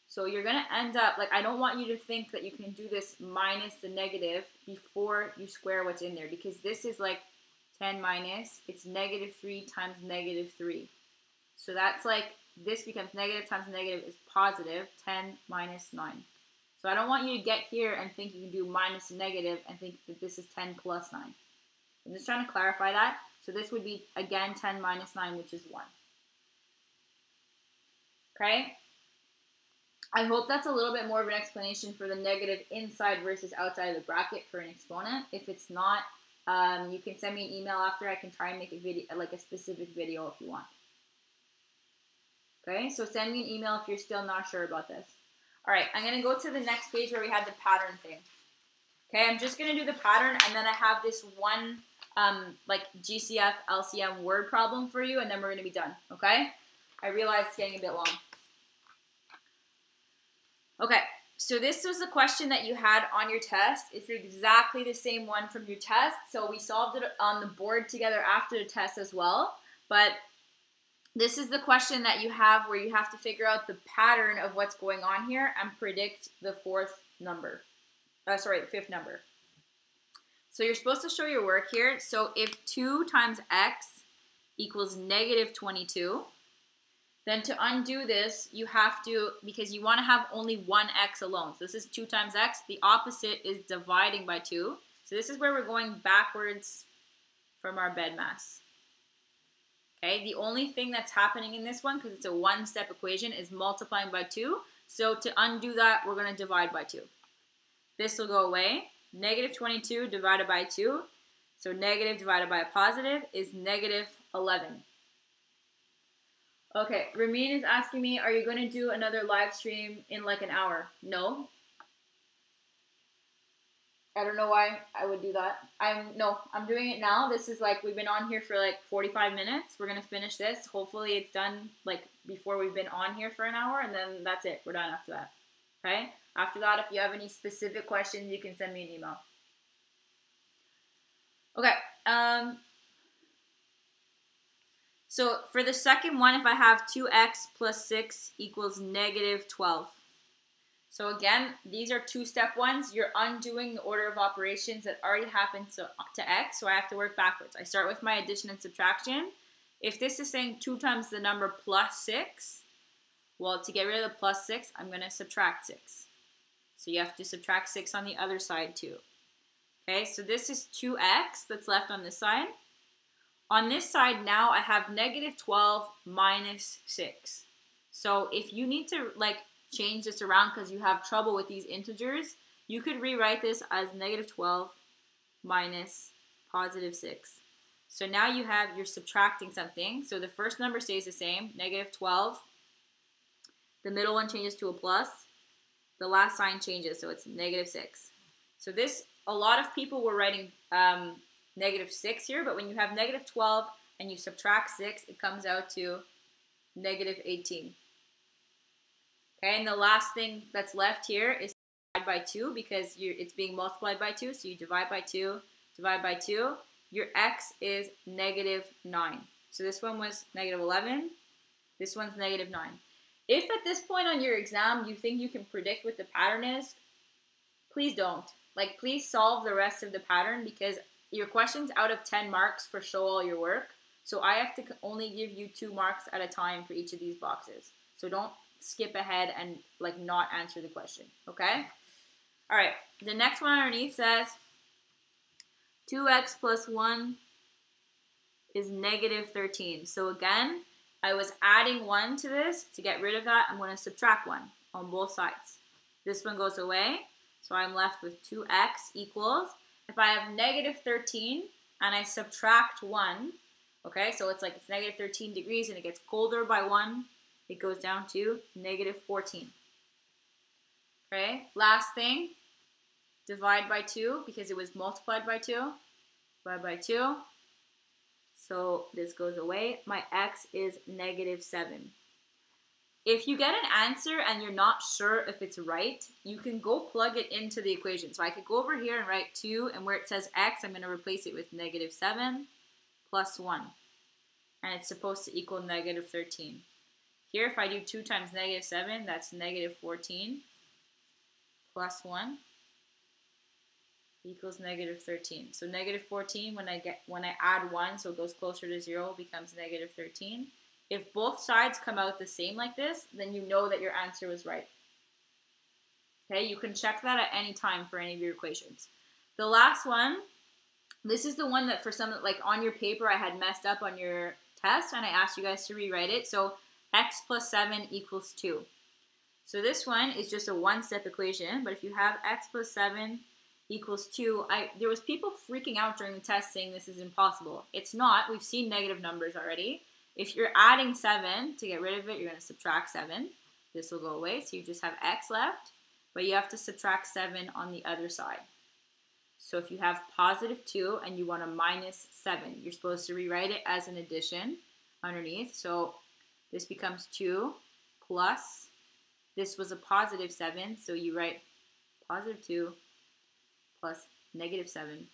So you're going to end up, like I don't want you to think that you can do this minus the negative before you square what's in there, because this is like 10 minus, it's negative 3 times negative 3. So that's like, this becomes negative times negative is positive, 10 minus 9. So I don't want you to get here and think you can do minus negative and think that this is 10 plus 9. I'm just trying to clarify that. So this would be, again, 10 minus 9, which is 1. Okay? I hope that's a little bit more of an explanation for the negative inside versus outside of the bracket for an exponent. If it's not, you can send me an email after. I can try and make a video, like a specific video if you want. Okay, so send me an email if you're still not sure about this. All right, I'm going to go to the next page where we had the pattern thing. Okay, I'm just going to do the pattern, and then I have this one like GCF, LCM word problem for you, and then we're going to be done, okay? I realize it's getting a bit long. Okay, so this was the question that you had on your test. It's exactly the same one from your test. So we solved it on the board together after the test as well. But this is the question that you have where you have to figure out the pattern of what's going on here and predict the fifth number. So you're supposed to show your work here. So if 2 times x equals negative 22, then to undo this, you have to, because you want to have only one x alone. So this is 2 times x. The opposite is dividing by 2. So this is where we're going backwards from our bed mass. Okay, the only thing that's happening in this one, because it's a one-step equation, is multiplying by 2. So to undo that, we're going to divide by 2. This will go away. negative 22 divided by 2, so negative divided by a positive is negative 11. Okay, Ramin is asking me, are you going to do another live stream in like an hour? No. I don't know why I would do that. I'm doing it now. This is like, we've been on here for like 45 minutes. We're going to finish this. Hopefully it's done like before we've been on here for an hour, and then that's it. We're done after that. Okay? After that, if you have any specific questions, you can send me an email. Okay. So for the second one, if I have 2x plus 6 equals negative 12. So again, these are two-step ones. You're undoing the order of operations that already happened to x, so I have to work backwards. I start with my addition and subtraction. If this is saying 2 times the number plus 6, well, to get rid of the plus 6, I'm going to subtract 6. So you have to subtract 6 on the other side too. Okay, so this is 2x that's left on this side. On this side now, I have negative 12 minus 6. So if you need to like change this around because you have trouble with these integers, you could rewrite this as negative 12 minus positive 6. So now you're subtracting something. So the first number stays the same, negative 12. The middle one changes to a plus. The last sign changes, so it's negative 6. So this, a lot of people were writing negative 6 here, but when you have negative 12 and you subtract 6, it comes out to negative 18. Okay, and the last thing that's left here is divide by 2 because it's being multiplied by 2. So you divide by 2, divide by 2. Your x is negative 9. So this one was negative 11. This one's negative 9. If at this point on your exam you think you can predict what the pattern is, please don't. Like, please solve the rest of the pattern because your question's out of 10 marks for show all your work. So I have to only give you 2 marks at a time for each of these boxes. So don't skip ahead and like not answer the question, okay? All right, the next one underneath says 2x plus 1 is negative 13. So again, I was adding 1 to this. To get rid of that, I'm going to subtract 1 on both sides. This one goes away, so I'm left with 2x equals, if I have negative 13 and I subtract 1, okay, so it's like it's negative 13 degrees and it gets colder by 1, it goes down to negative 14. Okay, last thing, divide by 2 because it was multiplied by 2. Divide by 2. So this goes away. My x is negative 7. If you get an answer and you're not sure if it's right, you can go plug it into the equation. So I could go over here and write 2, and where it says x, I'm going to replace it with negative 7 plus 1. And it's supposed to equal negative 13. Here, if I do 2 times negative 7, that's negative 14 plus 1 equals negative 13. So negative 14, when I add 1, so it goes closer to 0, becomes negative 13. If both sides come out the same like this, then you know that your answer was right. Okay, you can check that at any time for any of your equations. The last one, this is the one that for some, like on your paper, I had messed up on your test, and I asked you guys to rewrite it. So x plus 7 equals 2. So this one is just a one-step equation, but if you have x plus 7 equals 2, there was people freaking out during the test saying this is impossible. It's not. We've seen negative numbers already. If you're adding 7, to get rid of it, you're going to subtract 7. This will go away, so you just have x left, but you have to subtract 7 on the other side. So if you have positive 2 and you want to minus 7, you're supposed to rewrite it as an addition underneath. So this becomes 2 plus, this was a positive 7, so you write positive 2 plus negative 7.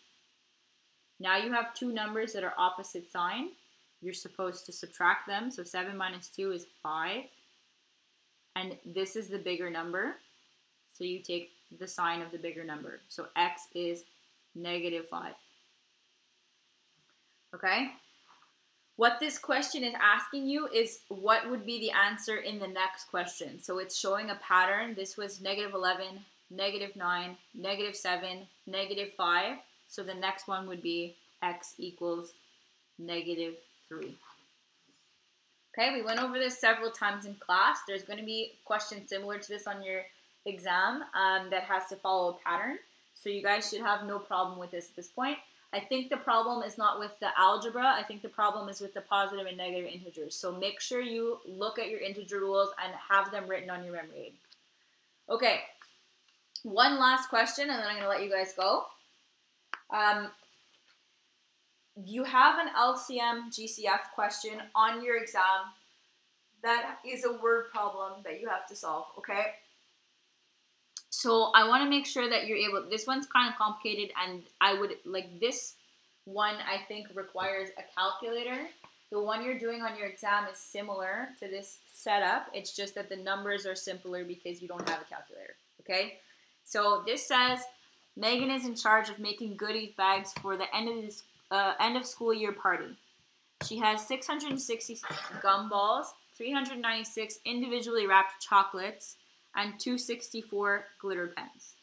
Now you have two numbers that are opposite sign. You're supposed to subtract them. So 7 minus 2 is 5. And this is the bigger number. So you take the sign of the bigger number. So x is negative 5. Okay? What this question is asking you is what would be the answer in the next question. So it's showing a pattern. This was negative 11, negative 9, negative 7, negative 5. So the next one would be x equals negative 3. Okay, we went over this several times in class. There's going to be questions similar to this on your exam that has to follow a pattern. So you guys should have no problem with this at this point. I think the problem is not with the algebra. I think the problem is with the positive and negative integers. So make sure you look at your integer rules and have them written on your memory aid. Okay, one last question and then I'm going to let you guys go. You have an LCM GCF question on your exam that is a word problem that you have to solve, okay? So I want to make sure that you're able, this one's kind of complicated and I would, like this one I think requires a calculator. The one you're doing on your exam is similar to this setup. It's just that the numbers are simpler because you don't have a calculator, okay? So this says, Megan is in charge of making goodies bags for the end of school year party. She has 660 gumballs, 396 individually wrapped chocolates, and 264 glitter pens.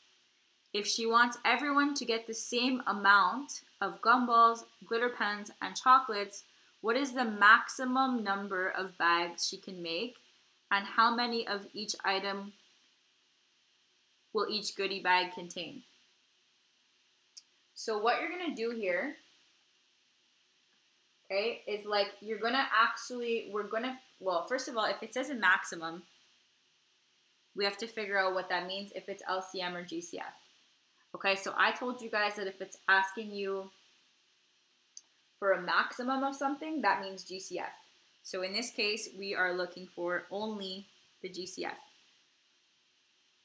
If she wants everyone to get the same amount of gumballs, glitter pens, and chocolates, what is the maximum number of bags she can make, and how many of each item will each goodie bag contain? So what you're going to do here, okay, is like you're going to actually, well, first of all, if it says a maximum, we have to figure out what that means if it's LCM or GCF. Okay, so I told you guys that if it's asking you for a maximum of something, that means GCF. So in this case, we are looking for only the GCF.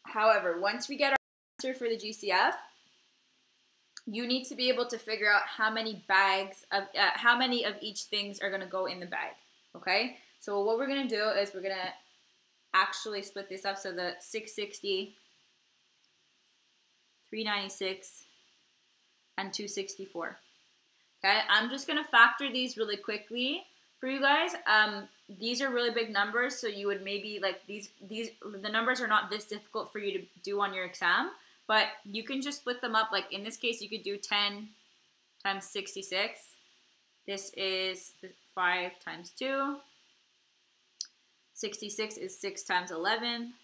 However, once we get our answer for the GCF, you need to be able to figure out how many bags of how many of each things are going to go in the bag. Okay, so what we're going to do is we're going to actually split this up. So the 660, 396, and 264. Okay, I'm just going to factor these really quickly for you guys. These are really big numbers, so you would maybe like the numbers are not this difficult for you to do on your exam, but you can just split them up. Like in this case, you could do 10 times 66. This is 5 times 2. 66 is 6 times 11.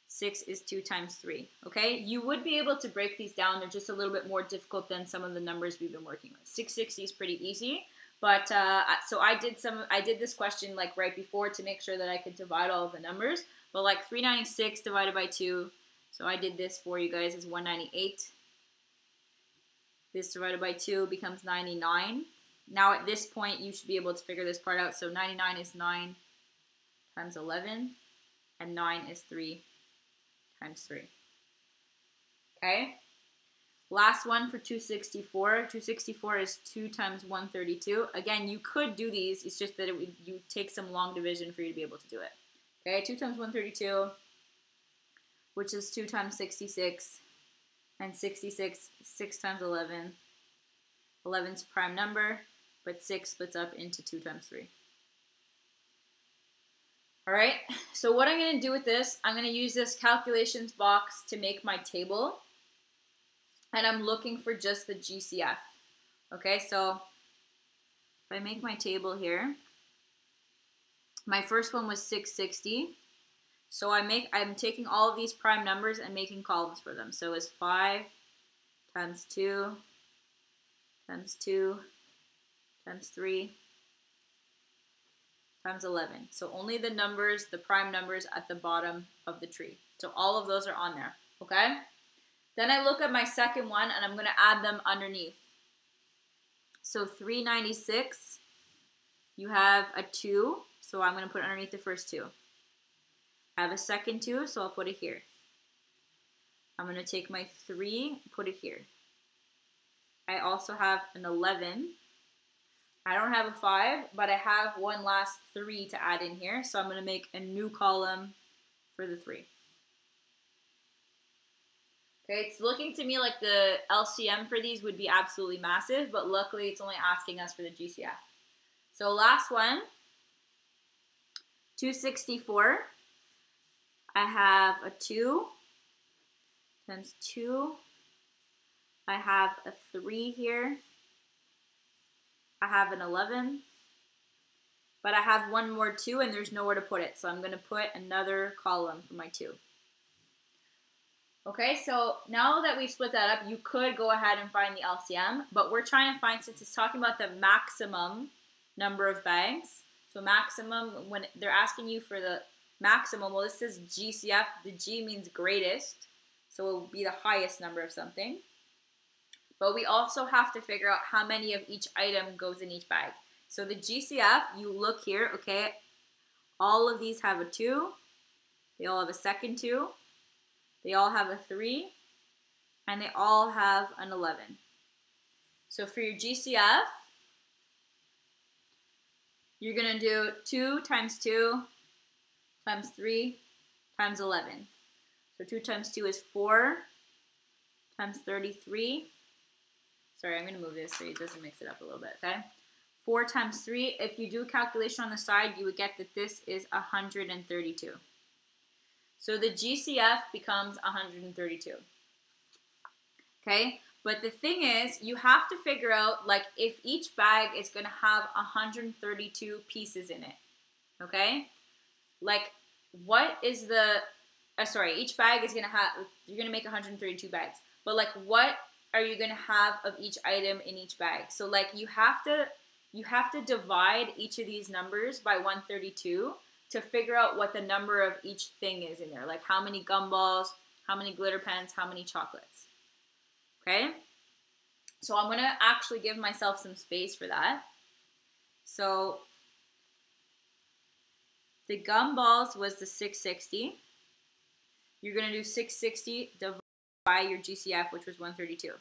6 is 2 times 3, okay? You would be able to break these down. They're just a little bit more difficult than some of the numbers we've been working with. 660 is pretty easy, but so I did this question like right before to make sure that I could divide all of the numbers, but like 396 divided by 2, so I did this for you guys, is 198. This divided by 2 becomes 99. Now at this point, you should be able to figure this part out. So 99 is 9 times 11, and 9 is 3 times 3. Okay? Last one for 264. 264 is 2 times 132. Again, you could do these. It's just that you take some long division for you to be able to do it. Okay? 2 times 132, which is 2 times 66. And 66, 6 times 11. 11 is a prime number, but 6 splits up into 2 times 3. All right, so what I'm going to do with this, I'm going to use this calculations box to make my table. And I'm looking for just the GCF. Okay, so if I make my table here, my first one was 660. So I'm taking all of these prime numbers and making columns for them. So it's 5 times 2 times 2 times 3 times 11. So only the numbers, the prime numbers at the bottom of the tree. So all of those are on there, okay? Then I look at my second one and I'm going to add them underneath. So 396, you have a 2, so I'm going to put underneath the first 2. I have a second 2, so I'll put it here. I'm going to take my 3, put it here. I also have an 11. I don't have a 5, but I have one last 3 to add in here, so I'm going to make a new column for the 3. Okay, it's looking to me like the LCM for these would be absolutely massive, but luckily it's only asking us for the GCF. So last one, 264. I have a 2 times 2. I have a 3 here. I have an 11. But I have one more 2 and there's nowhere to put it. So I'm going to put another column for my 2. Okay, so now that we've split that up, you could go ahead and find the LCM, but we're trying to find, since it's talking about the maximum number of bags, so maximum, when they're asking you for the maximum, well, this says GCF, the G means greatest, so it will be the highest number of something. But we also have to figure out how many of each item goes in each bag. So the GCF, you look here, okay, all of these have a 2, they all have a second 2, they all have a 3, and they all have an 11. So for your GCF, you're going to do 2 times 2 times 3 times 11. So 2 times 2 is 4 times 33. Sorry, I'm going to move this so it doesn't mix it up a little bit, okay? 4 times 3, if you do a calculation on the side, you would get that this is 132. So the GCF becomes 132. Okay? But the thing is, you have to figure out, like, if each bag is going to have 132 pieces in it. Okay? Like, what is the, each bag is going to have, you're going to make 132 bags. But, like, what are you going to have of each item in each bag? So, like, you have to divide each of these numbers by 132 to figure out what the number of each thing is in there. Like, how many gumballs, how many glitter pens, how many chocolates. Okay? So I'm going to actually give myself some space for that. So the gumballs was the 660. You're going to do 660 divided by your GCF, which was 132.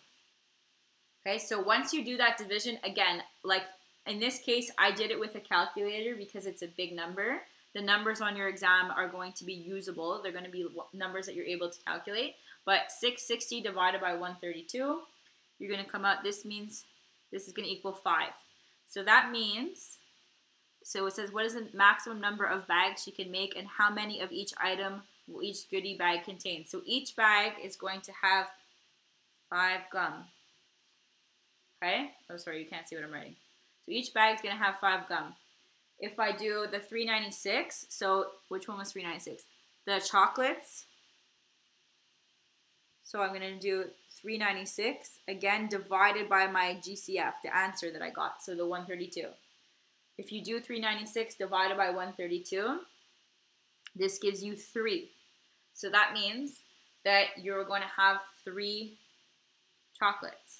Okay, so once you do that division, again, like in this case, I did it with a calculator because it's a big number. The numbers on your exam are going to be usable. They're going to be numbers that you're able to calculate. But 660 divided by 132, you're going to come out, this means this is going to equal 5. So that means, so it says what is the maximum number of bags she can make and how many of each item will each goodie bag contain. So each bag is going to have 5 gum. Okay? Oh, sorry, you can't see what I'm writing. So each bag is going to have 5 gum. If I do the 396, so which one was 396? The chocolates. So I'm going to do 396, again, divided by my GCF, the answer that I got, so the 132. If you do 396 divided by 132, this gives you 3. So that means that you're going to have 3 chocolates.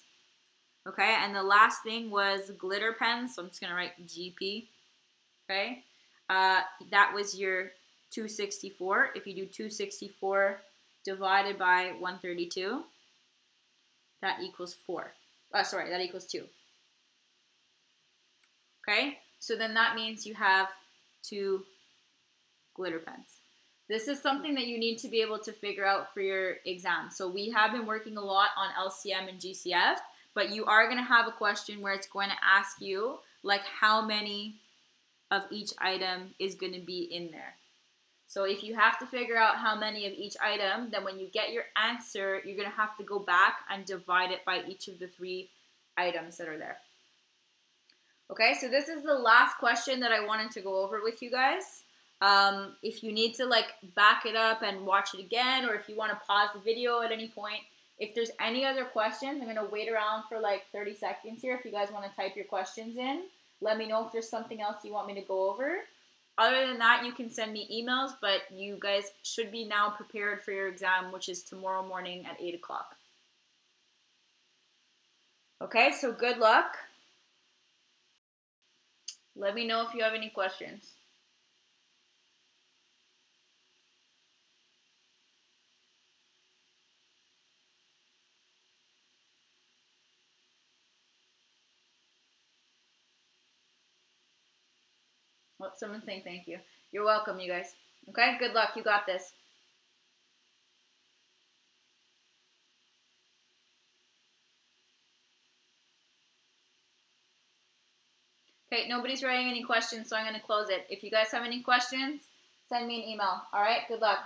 Okay, and the last thing was glitter pens, so I'm just going to write GP. Okay, that was your 264. If you do 264 divided by 132, that equals 4. That equals 2. Okay, so then that means you have 2 glitter pens. This is something that you need to be able to figure out for your exam. So we have been working a lot on LCM and GCF, but you are going to have a question where it's going to ask you, like, how many of each item is going to be in there. So if you have to figure out how many of each item, then when you get your answer, you're going to have to go back and divide it by each of the 3 items that are there. Okay, so this is the last question that I wanted to go over with you guys. If you need to like back it up and watch it again, or if you want to pause the video at any point, if there's any other questions, I'm going to wait around for like 30 seconds here. If you guys want to type your questions in, let me know if there's something else you want me to go over. Other than that, you can send me emails, but you guys should be now prepared for your exam, which is tomorrow morning at 8 o'clock. Okay, so good luck. Let me know if you have any questions. Well, someone's saying thank you. You're welcome, you guys. Okay, good luck. You got this. Okay, nobody's writing any questions, so I'm going to close it. If you guys have any questions, send me an email. All right, good luck.